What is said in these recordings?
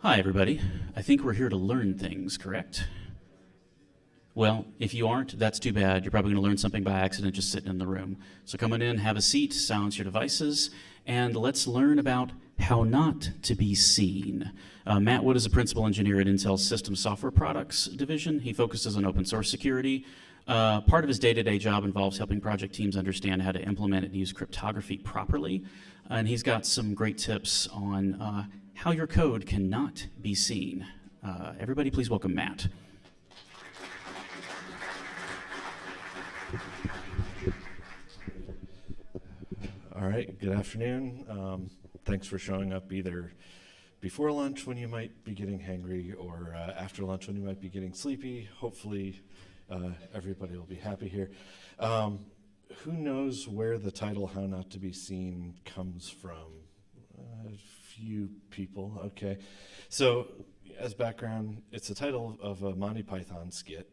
Hi, everybody. I think we're here to learn things, correct? Well, if you aren't, that's too bad. You're probably going to learn something by accident just sitting in the room. So come on in, have a seat, silence your devices, and let's learn about how not to be seen. Matt Wood is a principal engineer at Intel's System Software Products division. He focuses on open source security. Part of his day-to-day job involves helping project teams understand how to implement and use cryptography properly. And he's got some great tips on how your code cannot be seen. Everybody, please welcome Matt. All right, good afternoon. Thanks for showing up either before lunch when you might be getting hangry or after lunch when you might be getting sleepy. Hopefully everybody will be happy here. Who knows where the title How Not to Be Seen comes from? A few people, okay. So as background, it's the title of a Monty Python skit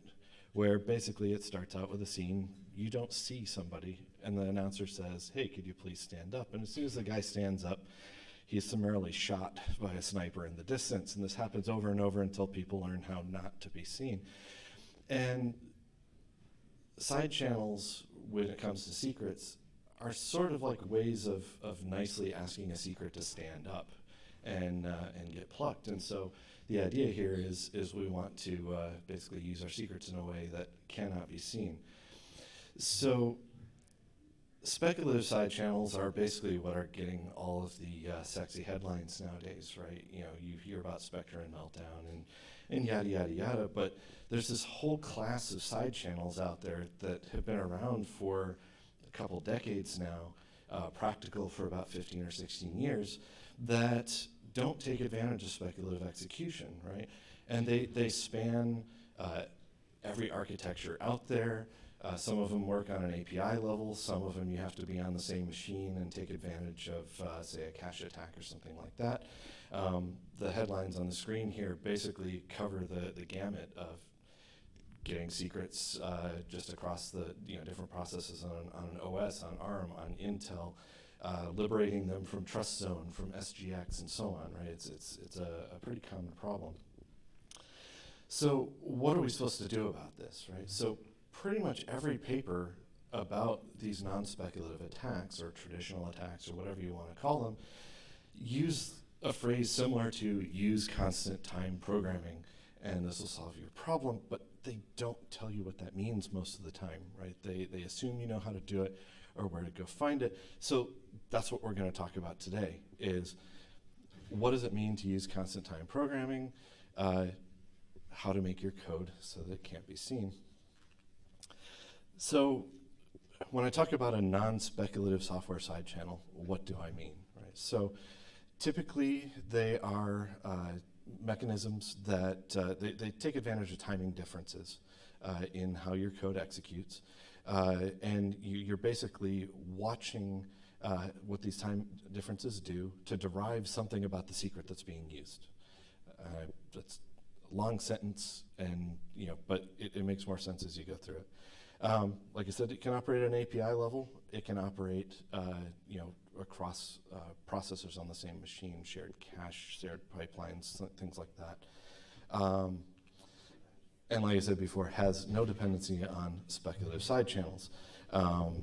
where basically it starts out with a scene. You don't see somebody, and the announcer says, hey, could you please stand up? And as soon as the guy stands up, he's summarily shot by a sniper in the distance. And this happens over and over until people learn how not to be seen. And side channels, when it comes to secrets, are sort of like ways of nicely asking a secret to stand up and get plucked. And so the idea here is we want to basically use our secrets in a way that cannot be seen. So speculative side channels are basically what are getting all of the sexy headlines nowadays, right? You know, you hear about Spectre and Meltdown and yada, yada, yada, but there's this whole class of side channels out there that have been around for a couple decades now, practical for about 15 or 16 years, that don't take advantage of speculative execution, right? And they span every architecture out there. Some of them work on an API level. Some of them you have to be on the same machine and take advantage of, say, a cache attack or something like that. The headlines on the screen here basically cover the gamut of getting secrets just across the different processes on an OS, on ARM, on Intel, liberating them from TrustZone, from SGX, and so on. Right? It's a pretty common problem. So what are we supposed to do about this? Right? So pretty much every paper about these non-speculative attacks or traditional attacks or whatever you want to call them use a phrase similar to use constant time programming and this will solve your problem, but they don't tell you what that means most of the time, right? They assume you know how to do it or where to go find it. So that's what we're going to talk about today is what does it mean to use constant time programming, how to make your code so that it can't be seen. So when I talk about a non-speculative software side channel, what do I mean? Right? So typically they are mechanisms that they take advantage of timing differences in how your code executes. And you're basically watching what these time differences do to derive something about the secret that's being used. That's a long sentence, and but it makes more sense as you go through it. Like I said, it can operate at an API level. It can operate, across processors on the same machine, shared cache, shared pipelines, things like that. And like I said before, has no dependency on speculative side channels. I'll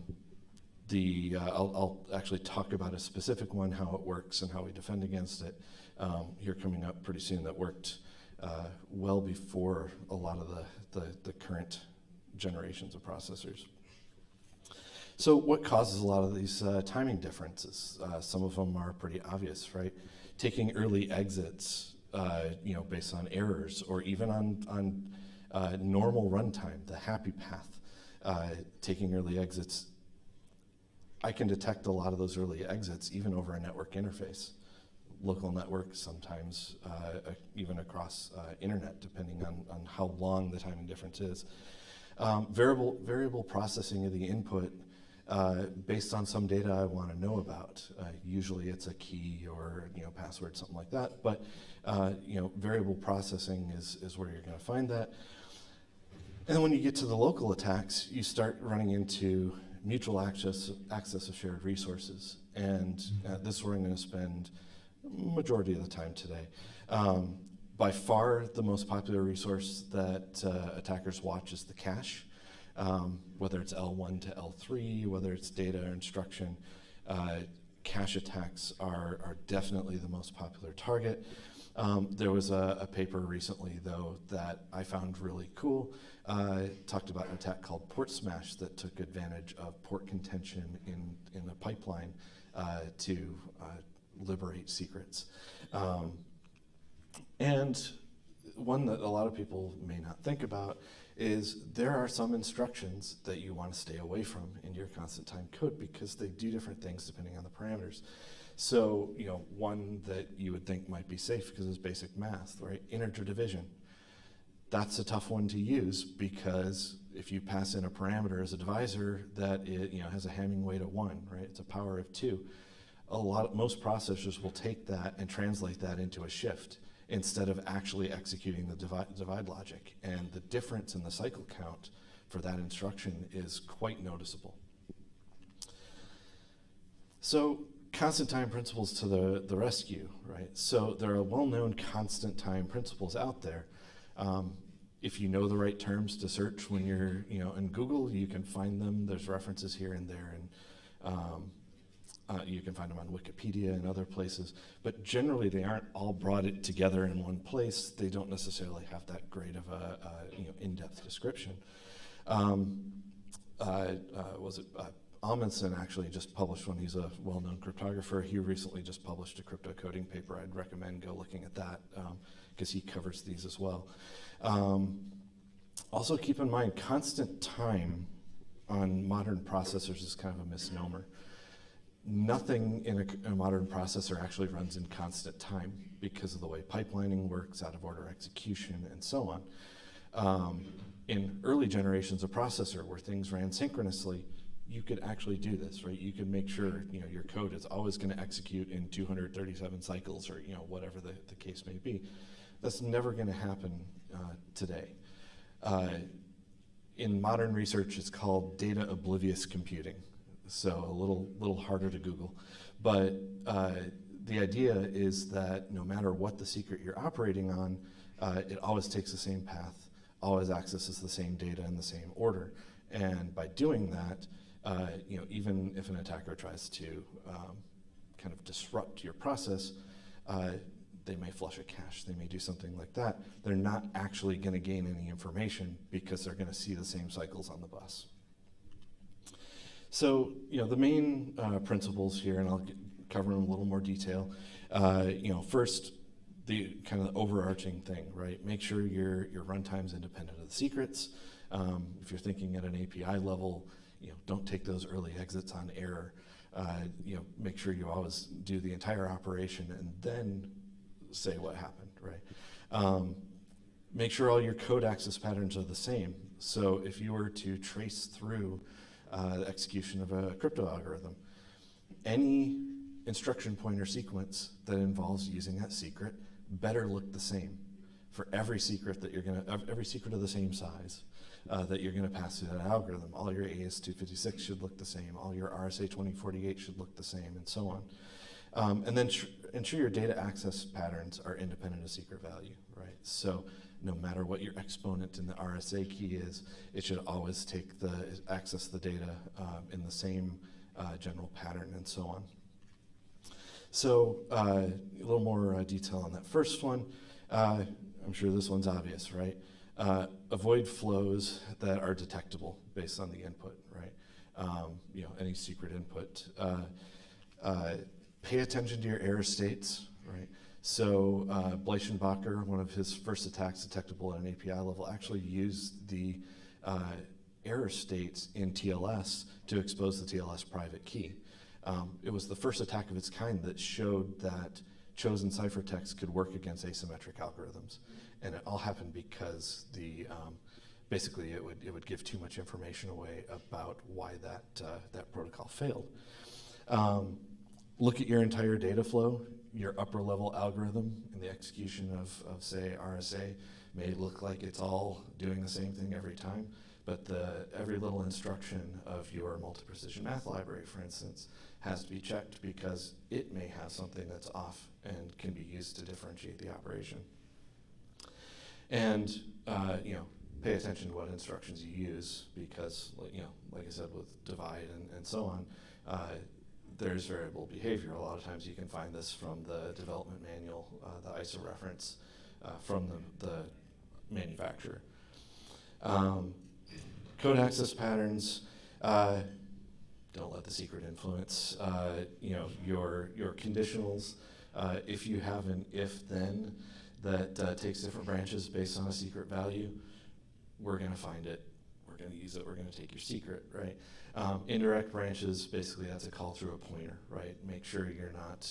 actually talk about a specific one, how it works and how we defend against it here coming up pretty soon that worked well before a lot of the current generations of processors. So what causes a lot of these timing differences? Some of them are pretty obvious, right? Taking early exits, based on errors, or even on normal runtime, the happy path, taking early exits. I can detect a lot of those early exits even over a network interface. Local networks, sometimes even across internet, depending on how long the timing difference is. Variable processing of the input based on some data I want to know about. Usually it's a key or password, something like that. But variable processing is where you're going to find that. And then when you get to the local attacks, you start running into mutual access of shared resources. And this is where I'm going to spend majority of the time today. By far, the most popular resource that attackers watch is the cache, whether it's L1 to L3, whether it's data or instruction. Cache attacks are definitely the most popular target. There was a paper recently, though, that I found really cool. Talked about an attack called port smash that took advantage of port contention in a pipeline to liberate secrets. And one that a lot of people may not think about is there are some instructions that you want to stay away from in your constant time code because they do different things depending on the parameters. So, one that you would think might be safe because it's basic math, right? Integer division. That's a tough one to use because if you pass in a parameter as a divisor that it, has a Hamming weight of 1, right? It's a power of 2. Most processors will take that and translate that into a shift instead of actually executing the divide logic. And the difference in the cycle count for that instruction is quite noticeable. So constant time principles to the rescue, right? So there are well-known constant time principles out there. If you know the right terms to search when you're, in Google, you can find them. There's references here and there, and you can find them on Wikipedia and other places. But generally, they aren't all brought together in one place. They don't necessarily have that great of a in-depth description. Amundsen actually just published one. He's a well-known cryptographer. He recently just published a crypto coding paper. I'd recommend go looking at that because he covers these as well. Also keep in mind, constant time on modern processors is kind of a misnomer. Nothing in a modern processor actually runs in constant time because of the way pipelining works, out-of-order execution, and so on. In early generations of processor where things ran synchronously, you could actually do this, right? You could make sure your code is always going to execute in 237 cycles, or whatever the case may be. That's never going to happen today. In modern research, it's called data oblivious computing, so a little harder to Google. But the idea is that no matter what the secret you're operating on, it always takes the same path, always accesses the same data in the same order, and by doing that, even if an attacker tries to kind of disrupt your process, they may flush a cache, they may do something like that. They're not actually going to gain any information because they're going to see the same cycles on the bus. So, the main principles here, and I'll cover them in a little more detail. First, the kind of overarching thing, right? Make sure your runtime's independent of the secrets. If you're thinking at an API level, don't take those early exits on error. Make sure you always do the entire operation and then say what happened, right? Make sure all your code access patterns are the same. So if you were to trace through the execution of a crypto algorithm, any instruction pointer sequence that involves using that secret better look the same for every secret that every secret of the same size that you're going to pass through that algorithm. All your AS256 should look the same. All your RSA2048 should look the same, and so on. And then ensure your data access patterns are independent of secret value, right? So no matter what your exponent in the RSA key is, it should always access the data in the same general pattern, and so on. So a little more detail on that first one. I'm sure this one's obvious, right? Avoid flows that are detectable based on the input, right? Any secret input. Pay attention to your error states, right? So Bleichenbacher, one of his first attacks detectable at an API level, actually used the error states in TLS to expose the TLS private key. It was the first attack of its kind that showed that chosen ciphertext could work against asymmetric algorithms. And it all happened because basically it would give too much information away about why that protocol failed. Look at your entire data flow. Your upper level algorithm in the execution of say, RSA may look like it's all doing the same thing every time, but every little instruction of your multi-precision math library, for instance, has to be checked because it may have something that's off and can be used to differentiate the operation. And pay attention to what instructions you use because, like I said, with divide and so on, there's variable behavior. A lot of times you can find this from the development manual, the ISO reference from the manufacturer. Code access patterns. Don't let the secret influence your conditionals. If you have an if-then that takes different branches based on a secret value, we're going to find it, we're going to use it, we're going to take your secret, right? Indirect branches, basically that's a call through a pointer, right? Make sure you're not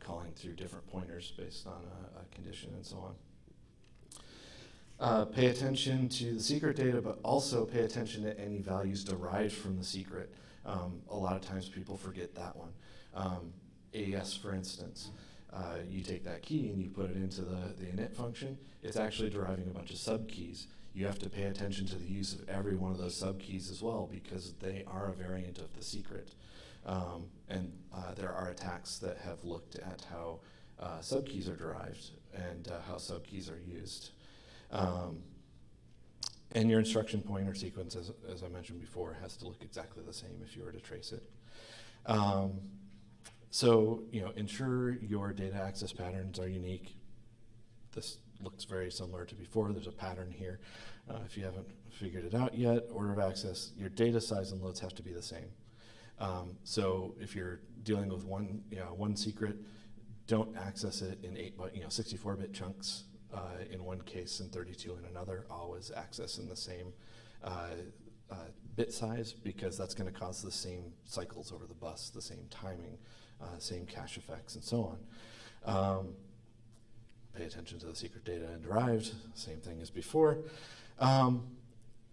calling through different pointers based on a condition and so on. Pay attention to the secret data, but also pay attention to any values derived from the secret. A lot of times people forget that one. AES, for instance, you take that key and you put it into the init function, it's actually deriving a bunch of subkeys. You have to pay attention to the use of every one of those subkeys as well because they are a variant of the secret. And there are attacks that have looked at how subkeys are derived and how subkeys are used. And your instruction pointer sequence, as I mentioned before, has to look exactly the same if you were to trace it. So, ensure your data access patterns are unique. This looks very similar to before. There's a pattern here. If you haven't figured it out yet, order of access, your data size and loads have to be the same. So if you're dealing with one secret, don't access it in 64-bit chunks in one case and 32 in another. Always access in the same bit size because that's going to cause the same cycles over the bus, the same timing, same cache effects, and so on. Pay attention to the secret data and derived, same thing as before.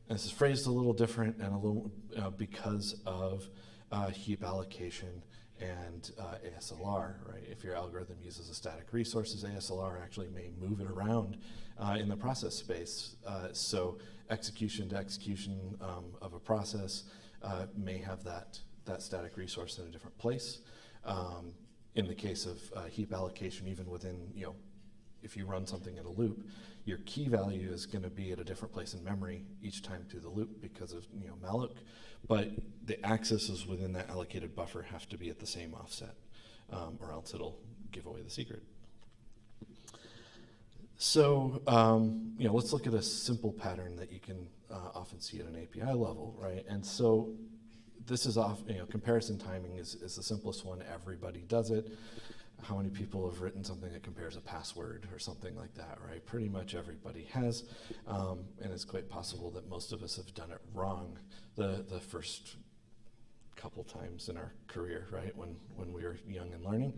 This is phrased a little different and a little because of heap allocation and ASLR, right? If your algorithm uses a static resources, ASLR actually may move it around in the process space. So execution to execution of a process may have that static resource in a different place. In the case of heap allocation, even within, if you run something in a loop, your key value is going to be at a different place in memory each time through the loop because of malloc, but the accesses within that allocated buffer have to be at the same offset, or else it'll give away the secret. So let's look at a simple pattern that you can often see at an API level, right? And so this is comparison timing is the simplest one. Everybody does it. How many people have written something that compares a password or something like that, right? Pretty much everybody has, and it's quite possible that most of us have done it wrong the first couple times in our career, right? When we were young and learning.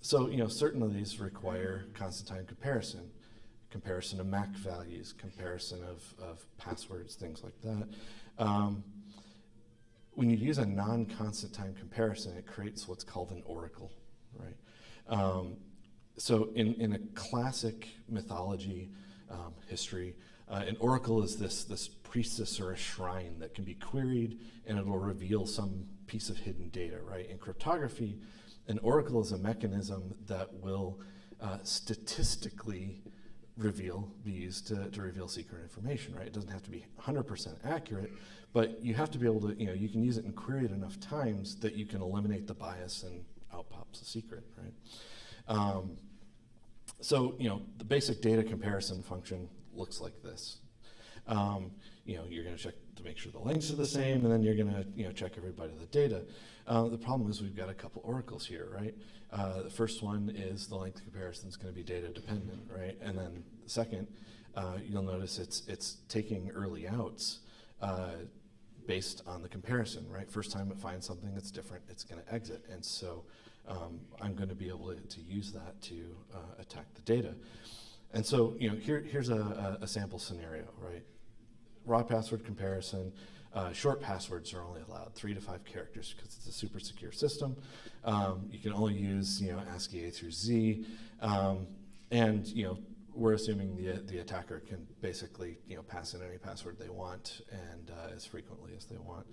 So certain of these require constant time comparison of MAC values, comparison of passwords, things like that. When you use a non-constant time comparison, it creates what's called an oracle, right? So in a classic mythology history, an oracle is this priestess or a shrine that can be queried and it'll reveal some piece of hidden data, right? In cryptography, an oracle is a mechanism that will statistically be used to reveal secret information, right? It doesn't have to be 100% accurate, but you have to be able to, you can use it and query it enough times that you can eliminate the bias and out pops a secret, right? So, the basic data comparison function looks like this. You're going to check to make sure the lengths are the same, and then you're going to, check everybody the data. The problem is we've got a couple oracles here, right? The first one is the length comparison is going to be data dependent, right? And then the second, you'll notice it's taking early outs based on the comparison, right? First time it finds something that's different, it's going to exit. And so I'm going to be able to use that to attack the data. And so, here's a sample scenario, right? Raw password comparison. Short passwords are only allowed 3 to 5 characters because it's a super secure system. You can only use ASCII A through Z, and we're assuming the attacker can basically pass in any password they want and as frequently as they want.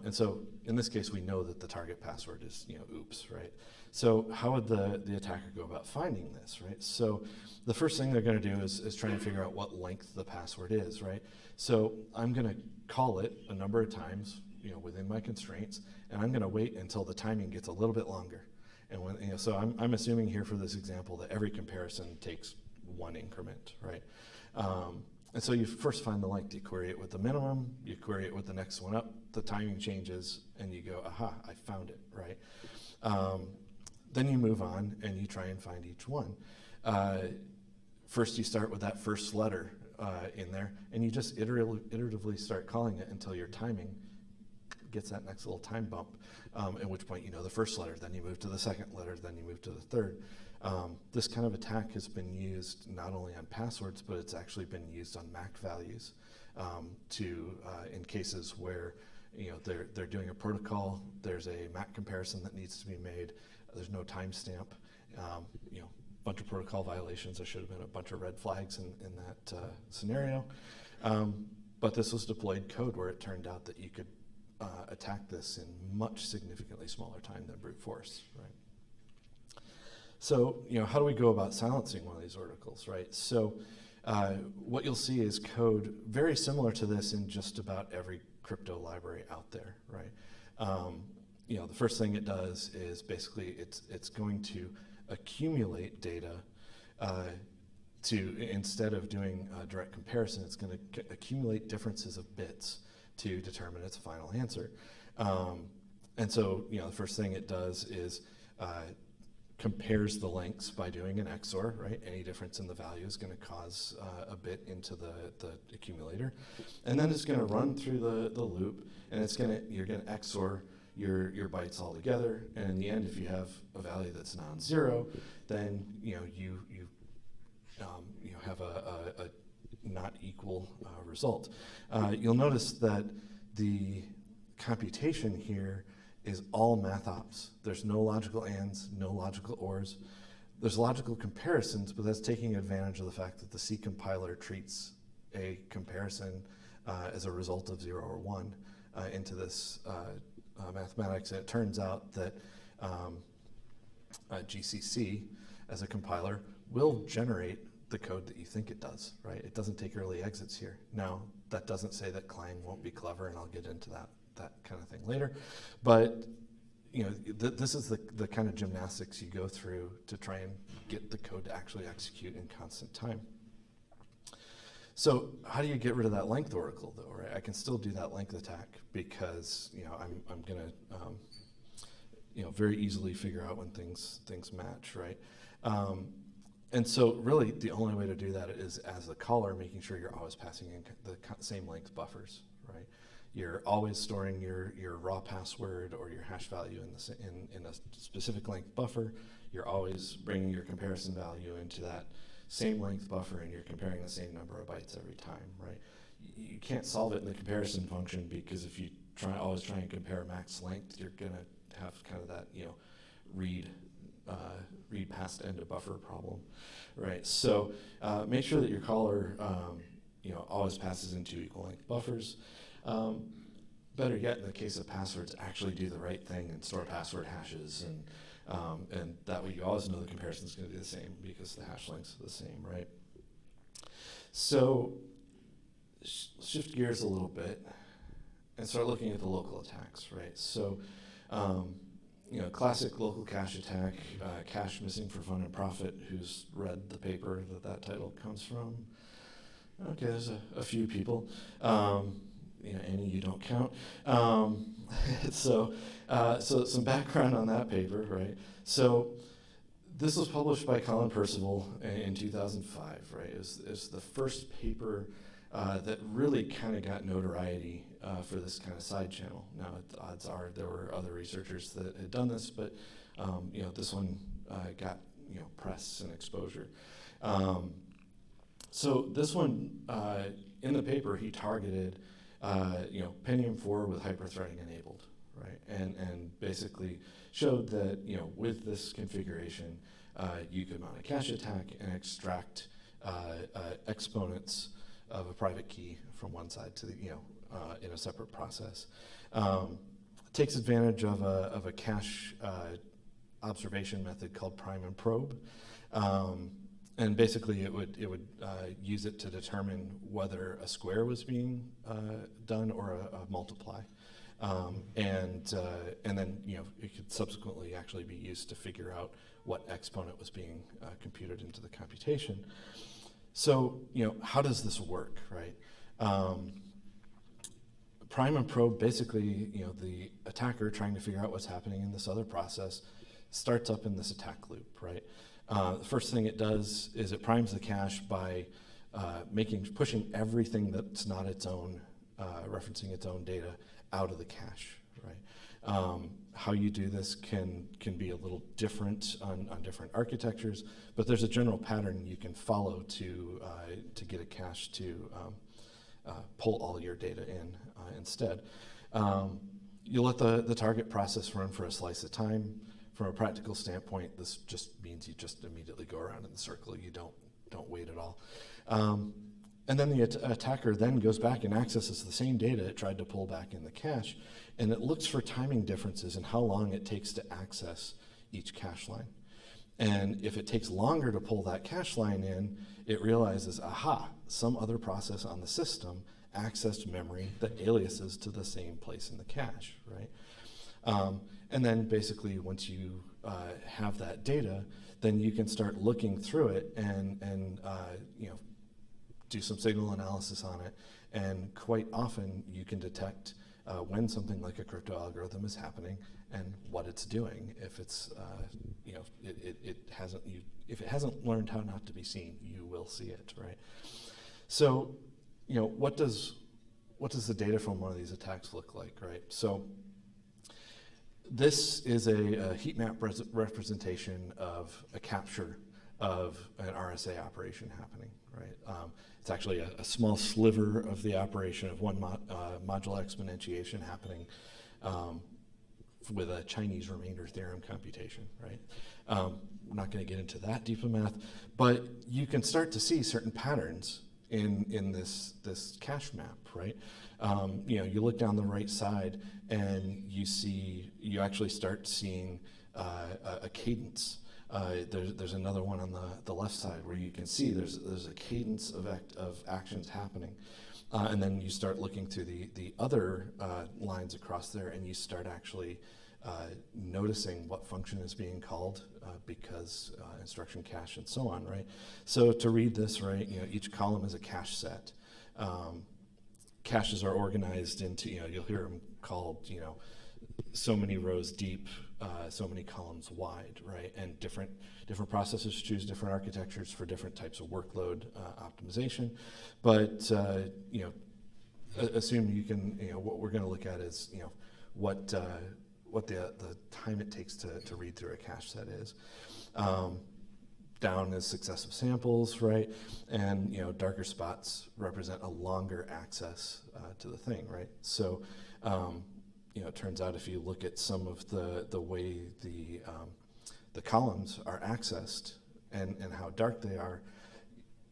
And so in this case, we know that the target password is oops, right? So how would the attacker go about finding this, right? So the first thing they're going to do is try and figure out what length the password is, right? So I'm going to call it a number of times, within my constraints, and I'm going to wait until the timing gets a little bit longer. And when so I'm assuming here for this example that every comparison takes one increment, right? And so you first find the length. You query it with the minimum, you query it with the next one up, the timing changes, and you go, aha, I found it, right? Then you move on and you try and find each one. First you start with that first letter in there, and you just iteratively start calling it until your timing gets that next little time bump, at which point you know the first letter, then you move to the second letter, then you move to the third. This kind of attack has been used not only on passwords, but it's actually been used on MAC values in cases where they're doing a protocol, there's a MAC comparison that needs to be made, there's no timestamp, bunch of protocol violations. There should have been a bunch of red flags in that scenario. But this was deployed code where it turned out that you could attack this in much significantly smaller time than brute force, right? So, how do we go about silencing one of these oracles, right? So what you'll see is code very similar to this in just about every crypto library out there, right? The first thing it does is basically it's going to accumulate data instead of doing a direct comparison, it's going to accumulate differences of bits to determine its final answer. And so, the first thing it does is compares the lengths by doing an XOR, right? Any difference in the value is going to cause a bit into the accumulator. And then it's going to run through the loop, and you're going to XOR your bytes all together, and in the end, if you have a value that's non-zero, then you have a not equal result. You'll notice that the computation here is all math ops. There's no logical ands, no logical ors. There's logical comparisons, but that's taking advantage of the fact that the C compiler treats a comparison as a result of 0 or 1 into this mathematics. And it turns out that GCC, as a compiler, will generate the code that you think it does, right? It doesn't take early exits here. Now, that doesn't say that Clang won't be clever, and I'll get into that kind of thing later. But this is the kind of gymnastics you go through to try and get the code to actually execute in constant time. So how do you get rid of that length oracle, though, right? I can still do that length attack because I'm going to very easily figure out when things match, right? And so really the only way to do that is as a caller, making sure you're always passing in the same length buffers, right? You're always storing your raw password or your hash value in a specific length buffer. You're always bringing your comparison value into that same length buffer, and you're comparing the same number of bytes every time, right? You can't solve it in the comparison function, because if you always try and compare max length, you're going to have kind of that read past end of buffer problem, right? So make sure that your caller always passes in 2 equal length buffers. Better yet, in the case of passwords, actually do the right thing and store password hashes, and that way you always know the comparison is going to be the same because the hash lengths are the same, right? So shift gears a little bit and start looking at the local attacks, right? So classic local cache attack, cache missing for fun and profit. Who's read the paper that title comes from? Okay, there's a few people. Any you don't count. So some background on that paper, right? So this was published by Colin Percival in 2005, right? It was the first paper that really kind of got notoriety for this kind of side channel. Now, odds are there were other researchers that had done this, but this one got press and exposure. So this one, in the paper, he targeted Pentium 4 with hyperthreading enabled, right? And basically showed that with this configuration, you could mount a cache attack and extract exponents of a private key from one side to the, in a separate process. Takes advantage of a cache observation method called Prime+Probe. And basically it would use it to determine whether a square was being done or a multiply. And then it could subsequently actually be used to figure out what exponent was being computed into the computation. So how does this work, right? Prime+Probe, basically, the attacker trying to figure out what's happening in this other process starts up in this attack loop, right? The first thing it does is it primes the cache by pushing everything that's not its own, referencing its own data out of the cache, right? How you do this can be a little different on different architectures, but there's a general pattern you can follow to get a cache to pull all your data in instead. You let the target process run for a slice of time. From a practical standpoint, this just means you just immediately go around in the circle. You don't wait at all. And then the attacker then goes back and accesses the same data it tried to pull back in the cache, and it looks for timing differences in how long it takes to access each cache line. And if it takes longer to pull that cache line in, it realizes, aha, some other process on the system accessed memory that aliases to the same place in the cache, right? And then basically once you have that data, then you can start looking through it and do some signal analysis on it. And quite often you can detect when something like a crypto algorithm is happening and what it's doing. If it's if it hasn't learned how not to be seen, you will see it, right? So, what does the data from one of these attacks look like, right? So this is a heat map representation of a capture of an RSA operation happening, right? It's actually a small sliver of the operation of one modular exponentiation happening with a Chinese remainder theorem computation, right? We're not going to get into that deep of math, but you can start to see certain patterns in this cache map, right? You look down the right side and you actually start seeing a cadence. There's another one on the left side where you can see there's a cadence of actions happening. And then you start looking through the other lines across there, and you start actually noticing what function is being called because instruction cache and so on, right? So to read this, right, each column is a cache set. Caches are organized into, you'll hear them called, so many rows deep, so many columns wide, right? And different processors choose different architectures for different types of workload optimization. But assume you can, what we're going to look at is, what the time it takes to read through a cache set is. Down is successive samples, right? And darker spots represent a longer access to the thing, right? So it turns out if you look at some of the way the columns are accessed and how dark they are,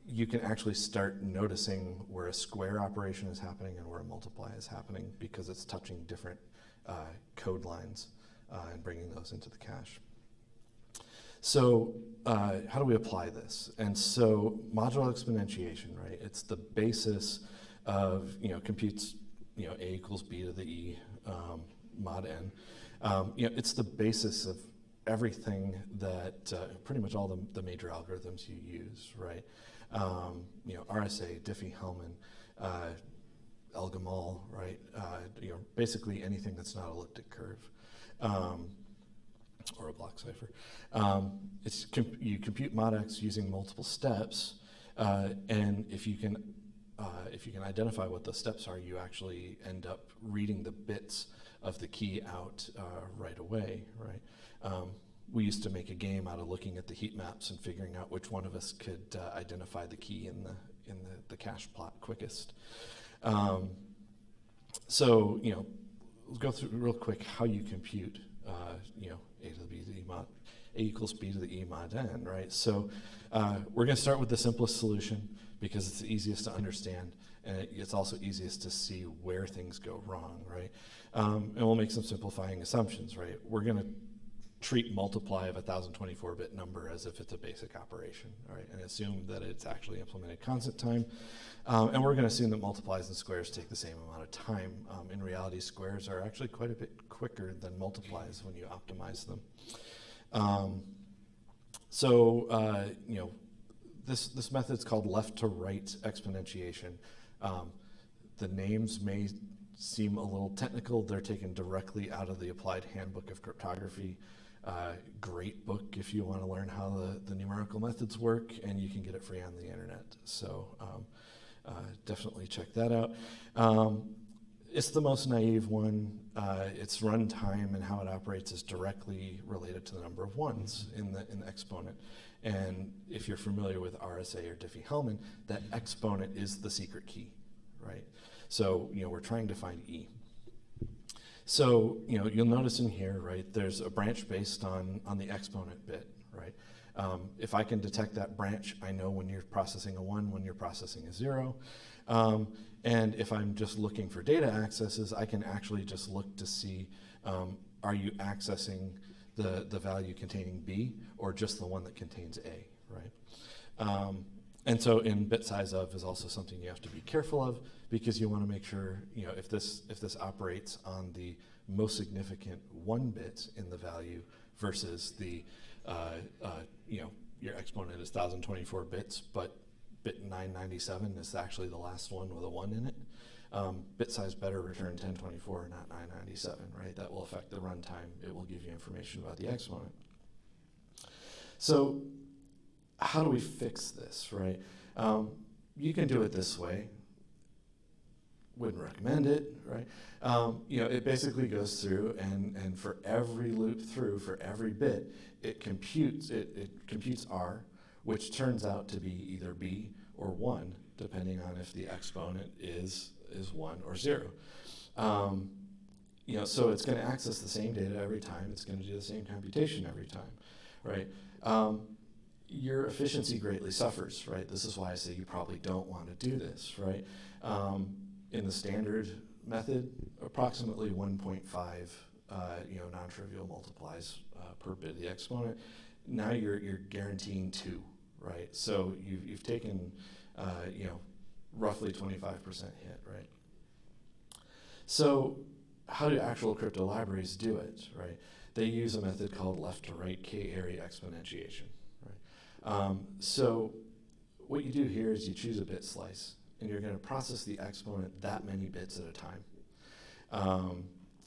you can actually start noticing where a square operation is happening and where a multiply is happening because it's touching different code lines and bringing those into the cache. So how do we apply this? And so modular exponentiation, right? It's the basis of, computes, A equals B to the E mod N. It's the basis of everything that pretty much all the major algorithms you use, right? RSA, Diffie-Hellman, Elgamal, right? Basically anything that's not elliptic curve. Or a block cipher. You compute mod X using multiple steps, and if you can identify what the steps are, you actually end up reading the bits of the key out right away, right? We used to make a game out of looking at the heat maps and figuring out which one of us could identify the key in the cache plot quickest. So let's go through real quick how you compute A to the B to the E mod. A equals B to the E mod n, right? So we're going to start with the simplest solution because it's the easiest to understand, and it's also easiest to see where things go wrong, right? And we'll make some simplifying assumptions, right? We're going to treat multiply of a 1024-bit number as if it's a basic operation, right? And assume that it's actually implemented constant time. And we're going to assume that multiplies and squares take the same amount of time. In reality, squares are actually quite a bit quicker than multiplies when you optimize them. This method's called left-to-right exponentiation. The names may seem a little technical. They're taken directly out of the Applied Handbook of Cryptography. Great book if you want to learn how the numerical methods work, and you can get it free on the internet. So definitely check that out. It's the most naive one. Its runtime and how it operates is directly related to the number of ones in the exponent. And if you're familiar with RSA or Diffie-Hellman, that exponent is the secret key, right? So we're trying to find E. So you'll notice in here, right, there's a branch based on the exponent bit, right? If I can detect that branch, I know when you're processing a 1, when you're processing a 0. And if I'm just looking for data accesses, I can actually just look to see, are you accessing the value containing B or just the one that contains A, right? And so in bit size of is also something you have to be careful of, because you want to make sure, if this operates on the most significant 1 bit in the value versus the, your exponent is 1024 bits, but bit 997 is actually the last one with a 1 in it. Bit size better return 1024, not 997, right? That will affect the runtime. It will give you information about the exponent. So how do we fix this, right? You can do it this way. Wouldn't recommend it, right? It basically goes through, and for every loop through, for every bit, it computes R, which turns out to be either B or 1, depending on if the exponent is 1 or 0. So it's going to access the same data every time. It's going to do the same computation every time, right? Your efficiency greatly suffers, right? This is why I say you probably don't want to do this, right? In the standard method, approximately 1.5 non-trivial multiplies per bit of the exponent. Now you're guaranteeing 2, right? So you've taken roughly 25% hit, right? So how do actual crypto libraries do it, right? They use a method called left-to-right k-ary exponentiation, right? So what you do here is you choose a bit slice, and you're going to process the exponent that many bits at a time.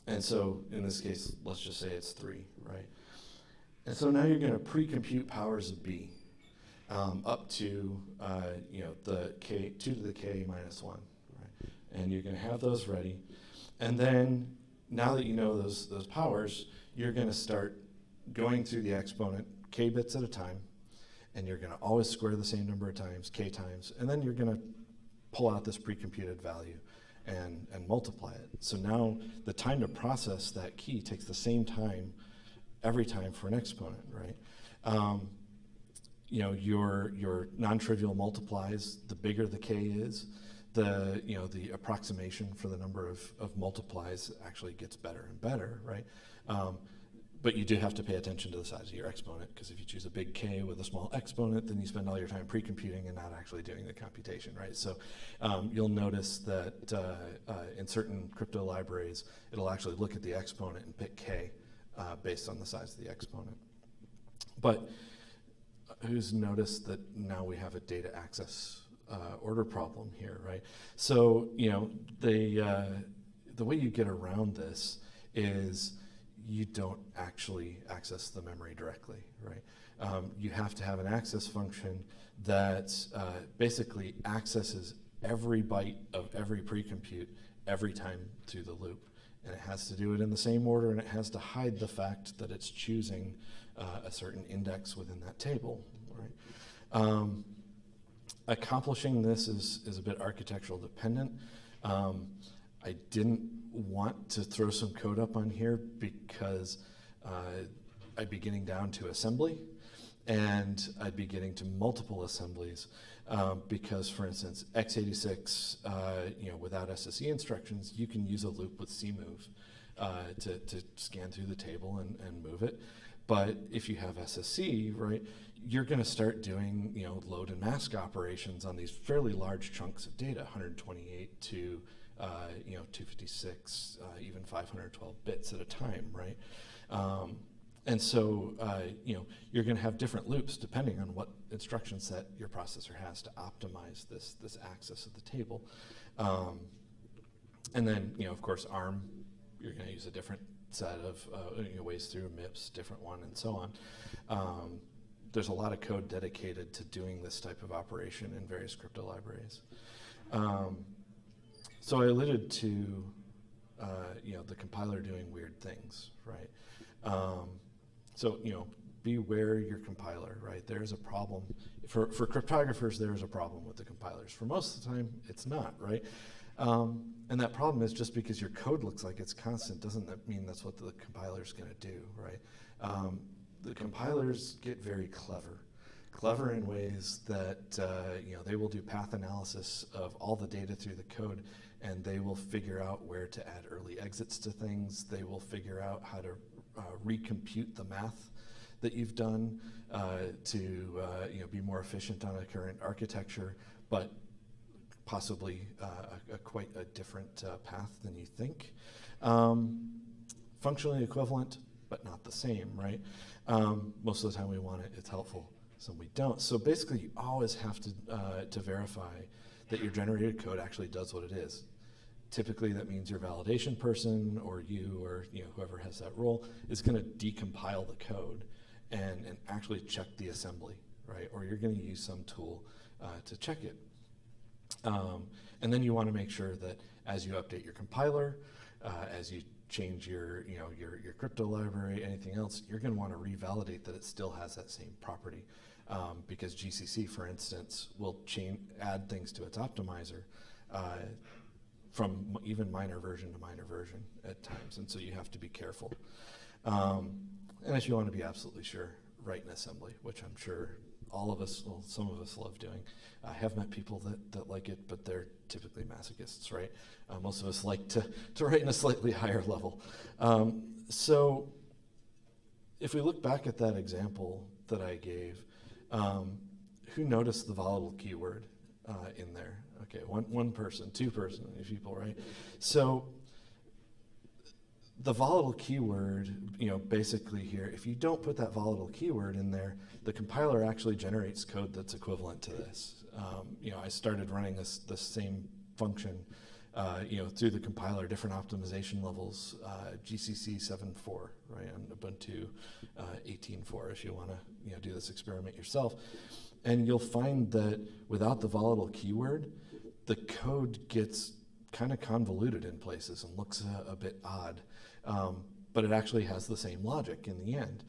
And so in this case, let's just say it's 3, right? And so now you're going to pre-compute powers of B up to the k 2 to the k minus 1, right? And you're going to have those ready. And then now that you know those powers, you're going to start going through the exponent k bits at a time, and you're going to always square the same number of times, k times, and then you're going to pull out this pre-computed value and multiply it. So now the time to process that key takes the same time every time for an exponent, right? Your non-trivial multiplies, the bigger the k is, the approximation for the number of multiplies actually gets better and better, right? But you do have to pay attention to the size of your exponent, because if you choose a big K with a small exponent, then you spend all your time pre-computing and not actually doing the computation, right? So you'll notice that in certain crypto libraries, it'll actually look at the exponent and pick K based on the size of the exponent. But who's noticed that now we have a data access order problem here, right? So the way you get around this is you don't actually access the memory directly, right? You have to have an access function that basically accesses every byte of every pre-compute every time through the loop. And it has to do it in the same order, and it has to hide the fact that it's choosing a certain index within that table, right? Accomplishing this is a bit architectural dependent. I didn't want to throw some code up on here because I'd be getting down to assembly, and I'd be getting to multiple assemblies because, for instance, x86, without SSE instructions, you can use a loop with cmove to scan through the table and move it. But if you have SSE, right, you're going to start doing load and mask operations on these fairly large chunks of data, 128 to 256, even 512 bits at a time, right? And so you're going to have different loops depending on what instruction set your processor has to optimize this access of the table. And then of course ARM, you're going to use a different set of ways through MIPS, different one, and so on. There's a lot of code dedicated to doing this type of operation in various crypto libraries. So I alluded to the compiler doing weird things, right? So beware your compiler, right? There's a problem. For cryptographers, there's a problem with the compilers. For most of the time, it's not, right? And that problem is just because your code looks like it's constant doesn't mean that's what the compiler's going to do, right? The compilers get very clever in ways that they will do path analysis of all the data through the code, and they will figure out where to add early exits to things. They will figure out how to recompute the math that you've done to be more efficient on a current architecture, but possibly quite a different path than you think. Functionally equivalent, but not the same, right? Most of the time we want it, it's helpful. Some we don't. So basically you always have to verify that your generated code actually does what it is. Typically that means your validation person or you or whoever has that role is going to decompile the code and actually check the assembly, right? Or you're going to use some tool to check it. And then you want to make sure that as you update your compiler, as you change your crypto library, anything else, you're going to want to revalidate that it still has that same property. Because GCC, for instance, will add things to its optimizer from even minor version to minor version at times, and so you have to be careful. And if you want to be absolutely sure, write an assembly, which I'm sure all of us, well, some of us love doing. I have met people that like it, but they're typically masochists, right? Most of us like to write in a slightly higher level. So if we look back at that example that I gave, who noticed the volatile keyword in there? Okay, one person, two people, right? So the volatile keyword, basically here, if you don't put that volatile keyword in there, the compiler actually generates code that's equivalent to this. I started running this same function, through the compiler, different optimization levels, GCC 7.4, right, and Ubuntu 18.4 if you want to do this experiment yourself. And you'll find that without the volatile keyword, the code gets kind of convoluted in places and looks a bit odd. But it actually has the same logic in the end.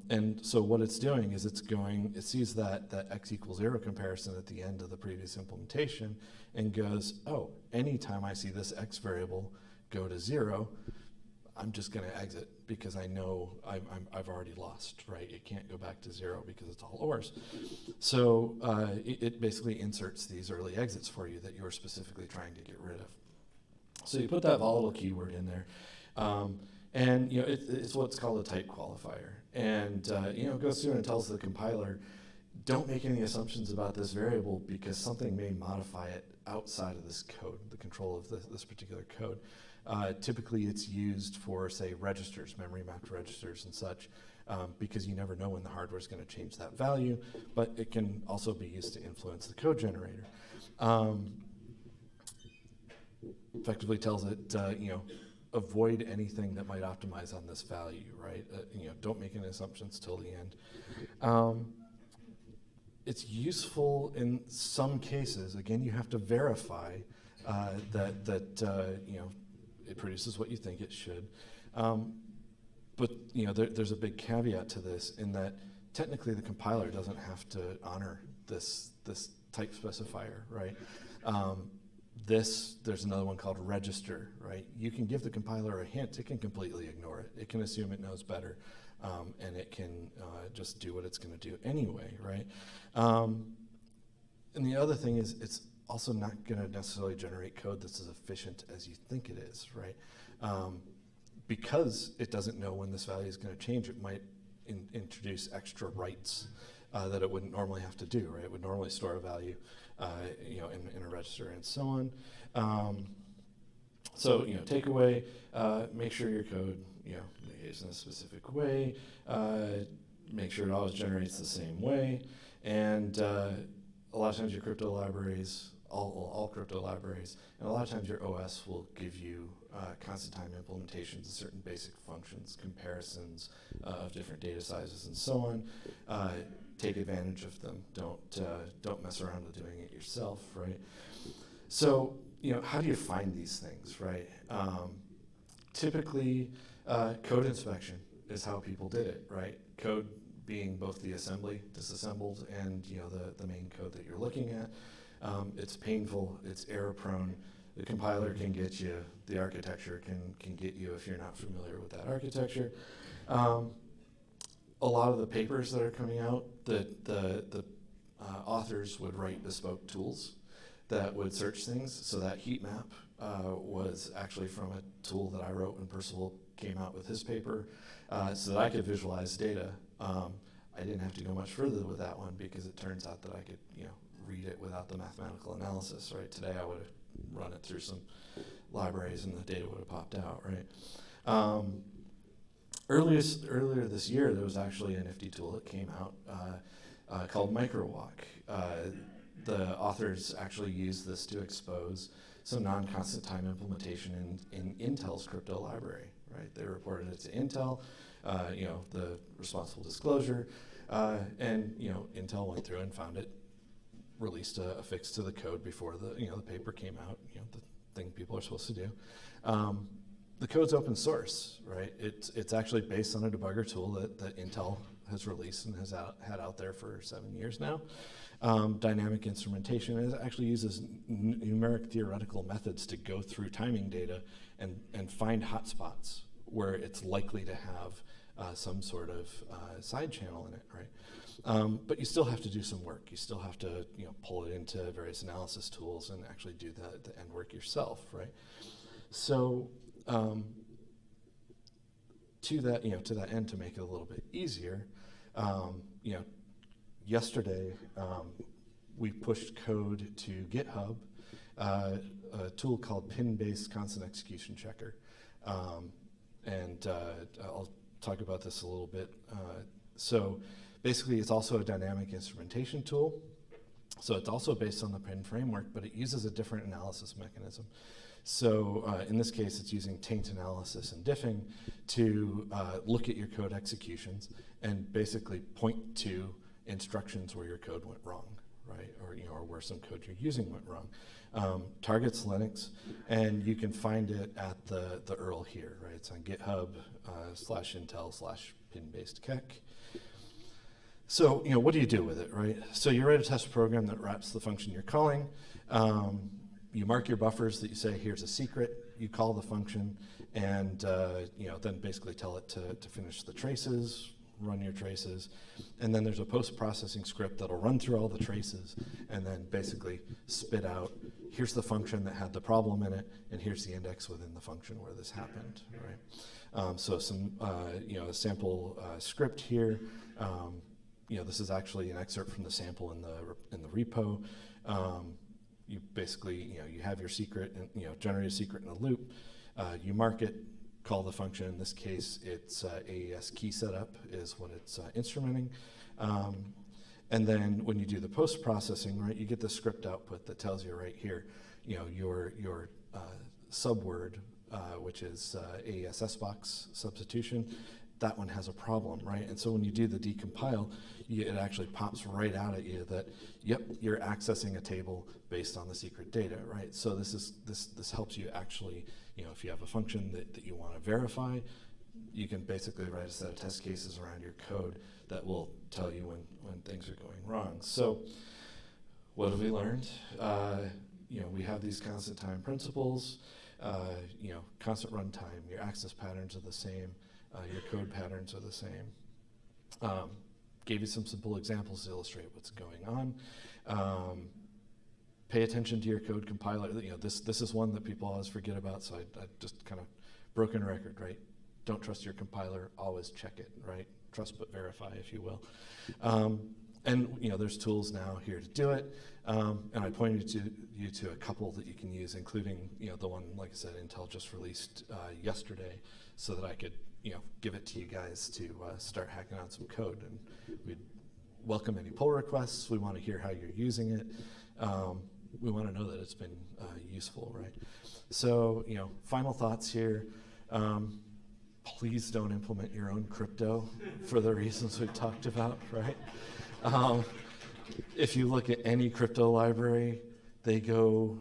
And so what it's doing is it sees that x equals 0 comparison at the end of the previous implementation and goes, oh, anytime I see this x variable go to 0, I'm just going to exit because I know I've already lost, right? It can't go back to 0 because it's all ORs. So it basically inserts these early exits for you that you're specifically trying to get rid of. So you put that volatile keyword in there. And it's what's called a type qualifier. And it goes through and tells the compiler, don't make any assumptions about this variable because something may modify it outside of this code, the control of this particular code. Typically it's used for, say, registers, memory mapped registers and such, because you never know when the hardware is going to change that value, but it can also be used to influence the code generator. Effectively tells it, avoid anything that might optimize on this value, right? Don't make any assumptions till the end. It's useful in some cases. Again, you have to verify that it produces what you think it should. But there's a big caveat to this in that technically the compiler doesn't have to honor this type specifier, right? There's another one called register, right? You can give the compiler a hint, it can completely ignore it. It can assume it knows better. and it can just do what it's going to do anyway, right? And the other thing is it's also not going to necessarily generate code that's as efficient as you think it is, right? Because it doesn't know when this value is going to change, it might introduce extra writes that it wouldn't normally have to do, right? It would normally store a value, in a register and so on. So, takeaway, make sure your code, is in a specific way. Make sure it always generates the same way. And a lot of times your crypto libraries, all crypto libraries, and a lot of times your OS will give you constant time implementations of certain basic functions, comparisons of different data sizes and so on. Take advantage of them. Don't mess around with doing it yourself, right? So, how do you find these things, right? Typically, code inspection is how people did it, right? Code being both the assembly, disassembled, and the main code that you're looking at. It's painful, it's error prone. The compiler can get you, the architecture can get you if you're not familiar with that architecture. A lot of the papers that are coming out, the authors would write bespoke tools that would search things. So that heat map was actually from a tool that I wrote when Percival came out with his paper, so that I could visualize data. I didn't have to go much further with that one because it turns out that I could, read it without the mathematical analysis, right? Today I would have run it through some libraries and the data would have popped out, right? Earlier this year, there was actually a nifty tool that came out called MicroWalk. The authors actually used this to expose some non-constant time implementation in Intel's crypto library, right? They reported it to Intel, the responsible disclosure, and Intel went through and found it, released a fix to the code before the paper came out, the thing people are supposed to do. The code's open source, right? It's actually based on a debugger tool that Intel has released and has had out there for 7 years now. Dynamic instrumentation, it actually uses numeric theoretical methods to go through timing data and find hotspots where it's likely to have some sort of side channel in it, right? But you still have to do some work. You still have to pull it into various analysis tools and actually do the end work yourself, right? So to that end, to make it a little bit easier, yesterday we pushed code to GitHub, a tool called Pin-based constant execution checker, and I'll talk about this a little bit. So basically, it's also a dynamic instrumentation tool. So it's also based on the Pin framework, but it uses a different analysis mechanism. So in this case, it's using taint analysis and diffing to look at your code executions and basically point to instructions where your code went wrong, right? Or where some code you're using went wrong. Targets Linux, and you can find it at the URL here, right? It's on GitHub /intel/pin-based kek. So, what do you do with it, right? So you write a test program that wraps the function you're calling. You mark your buffers that you say, here's a secret. You call the function, and then basically tell it to finish the traces, run your traces, and then there's a post-processing script that'll run through all the traces and then basically spit out, here's the function that had the problem in it, and here's the index within the function where this happened, right? So some, a sample script here. This is actually an excerpt from the sample in the repo. You basically, you have your secret, and generate a secret in a loop. You mark it, call the function. In this case, it's AES key setup is what it's instrumenting. And then when you do the post-processing, right, you get the script output that tells you right here, your subword, which is AES S-box substitution. That one has a problem, right? And so when you do the decompile, it actually pops right out at you that, yep, you're accessing a table based on the secret data, right? So this helps you actually, if you have a function that you want to verify, you can basically write a set of test cases around your code that will tell you when things are going wrong. So what have we learned? We have these constant time principles, constant runtime, your access patterns are the same. Your code patterns are the same. Gave you some simple examples to illustrate what's going on. Pay attention to your code compiler. This is one that people always forget about, so I just kind of broken record, right? Don't trust your compiler, always check it, right? Trust but verify, if you will. And there's tools now here to do it. And I pointed you to a couple that you can use, including the one, like I said, Intel just released yesterday, so that I could give it to you guys to start hacking out some code. And we'd welcome any pull requests. We want to hear how you're using it. We want to know that it's been useful, right? So final thoughts here. Please don't implement your own crypto for the reasons we've talked about, right? If you look at any crypto library, they go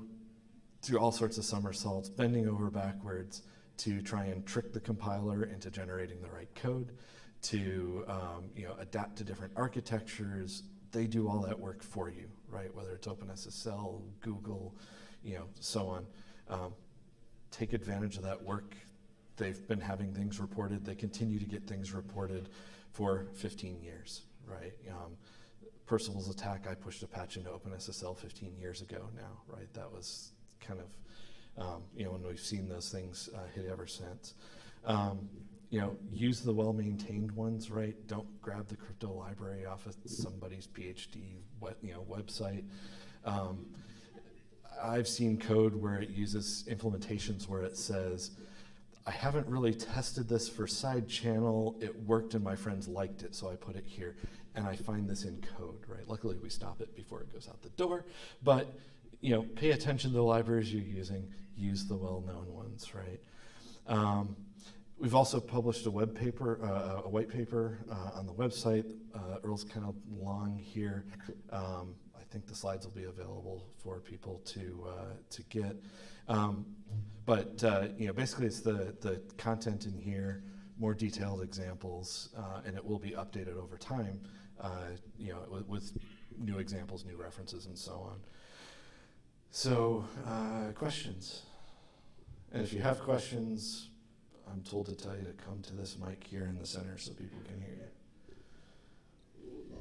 through all sorts of somersaults, bending over backwards to try and trick the compiler into generating the right code, to adapt to different architectures. They do all that work for you, right? Whether it's OpenSSL, Google, so on. Take advantage of that work. They've been having things reported. They continue to get things reported for 15 years, right? Percival's attack, I pushed a patch into OpenSSL 15 years ago now, right? That was kind of, and we've seen those things hit ever since. Use the well-maintained ones, right? Don't grab the crypto library off of somebody's PhD website. I've seen code where it uses implementations where it says, I haven't really tested this for side channel. It worked and my friends liked it, so I put it here. And I find this in code, right? Luckily, we stop it before it goes out the door. But, pay attention to the libraries you're using. Use the well-known ones, right? We've also published a white paper on the website. Earl's kind of long here. I think the slides will be available for people to get. But basically it's the content in here, more detailed examples, and it will be updated over time, with new examples, new references, and so on. So, questions? And if you have questions, I'm told to tell you to come to this mic here in the center so people can hear you.